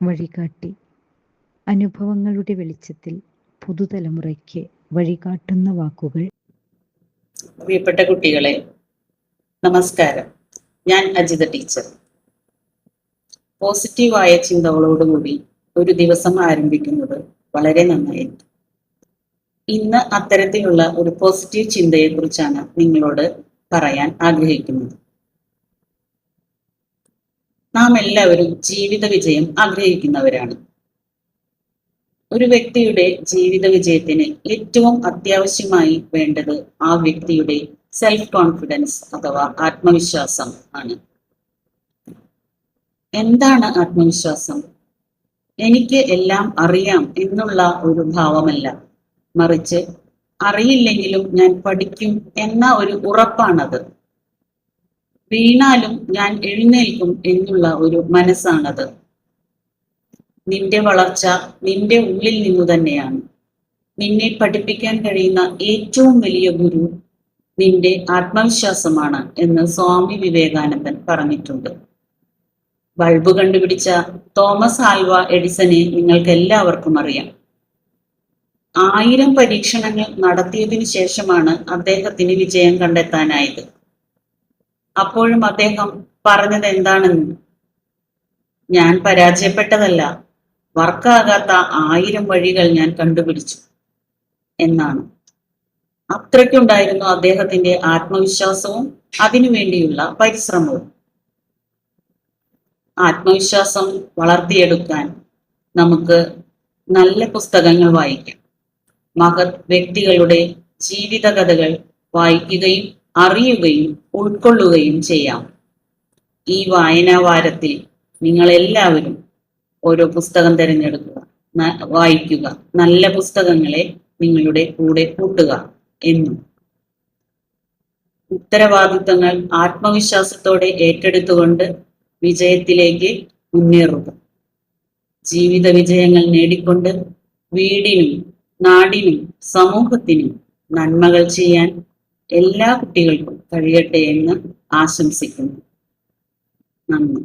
വഴികാട്ടി. അനുഭവങ്ങളുടെ വെളിച്ചത്തിൽ പുതുതലമുറയ്ക്ക് വഴികാട്ടുന്ന വാക്കുകൾ. പ്രിയപ്പെട്ട കുട്ടികളെ, നമസ്കാരം. ഞാൻ അജിത ടീച്ചർ. പോസിറ്റീവായ ചിന്തകളോടുകൂടി ഒരു ദിവസം ആരംഭിക്കുന്നത് വളരെ നന്നായിരിക്കും. ഇന്ന് അത്തരത്തിലുള്ള ഒരു പോസിറ്റീവ് ചിന്തയെ കുറിച്ചാണ് നിങ്ങളോട് പറയാൻ ആഗ്രഹിക്കുന്നത്. നാം എല്ലാവരും ജീവിത വിജയം ആഗ്രഹിക്കുന്നവരാണ്. ഒരു വ്യക്തിയുടെ ജീവിത വിജയത്തിന് ഏറ്റവും അത്യാവശ്യമായി വേണ്ടത് ആ വ്യക്തിയുടെ സെൽഫ് കോൺഫിഡൻസ് അഥവാ ആത്മവിശ്വാസം ആണ്. എന്താണ് ആത്മവിശ്വാസം? എനിക്ക് എല്ലാം അറിയാം എന്നുള്ള ഒരു ഭാവമല്ല, മറിച്ച് അറിയില്ലെങ്കിലും ഞാൻ പഠിക്കും എന്ന ഒരു ഉറപ്പാണത്. വീണാലും ഞാൻ എഴുന്നേൽക്കും എന്നുള്ള ഒരു മനസ്സാണത്. നിന്റെ വളർച്ച നിന്റെ ഉള്ളിൽ നിന്നു തന്നെയാണ്. നിന്നെ പഠിപ്പിക്കാൻ കഴിയുന്ന ഏറ്റവും വലിയ ഗുരു നിന്റെ ആത്മവിശ്വാസമാണ് എന്ന് സ്വാമി വിവേകാനന്ദൻ പറഞ്ഞിട്ടുണ്ട്. ബൾബ് കണ്ടുപിടിച്ച തോമസ് ആൽവ എഡിസനെ നിങ്ങൾക്ക് എല്ലാവർക്കും അറിയാം. 1000 പരീക്ഷണങ്ങൾ നടത്തിയതിനു ശേഷമാണ് അദ്ദേഹത്തിന് വിജയം കണ്ടെത്താനായത്. അപ്പോഴും അദ്ദേഹം പറഞ്ഞത് എന്താണെന്ന്, ഞാൻ പരാജയപ്പെട്ടതല്ല, വർക്കാകാത്ത 1000 വഴികൾ ഞാൻ കണ്ടുപിടിച്ചു എന്നാണ്. അത്രയ്ക്കുണ്ടായിരുന്നു അദ്ദേഹത്തിന്റെ ആത്മവിശ്വാസവും അതിനുവേണ്ടിയുള്ള പരിശ്രമവും. ആത്മവിശ്വാസം വളർത്തിയെടുക്കാൻ നമുക്ക് നല്ല പുസ്തകങ്ങൾ വായിക്കാം. മഹത് വ്യക്തികളുടെ ജീവിതകഥകൾ വായിക്കുകയും അറിയുകയും ഉൾക്കൊള്ളുകയും ചെയ്യാം. ഈ വായനാ വാരത്തിൽ നിങ്ങൾ എല്ലാവരും ഓരോ പുസ്തകം തിരഞ്ഞെടുക്കുക, വായിക്കുക. നല്ല പുസ്തകങ്ങളെ നിങ്ങളുടെ കൂടെ കൂട്ടുക എന്നും ഉത്തരവാദിത്തങ്ങൾ ആത്മവിശ്വാസത്തോടെ ഏറ്റെടുത്തുകൊണ്ട് വിജയത്തിലേക്ക് മുന്നേറുക. ജീവിത വിജയങ്ങൾ നേടിക്കൊണ്ട് വീടിനും നാടിനും സമൂഹത്തിനും നന്മകൾ ചെയ്യാൻ എല്ലാ കുട്ടികൾക്കും കഴിയട്ടെ എന്ന് ആശംസിക്കുന്നു. നന്ദി.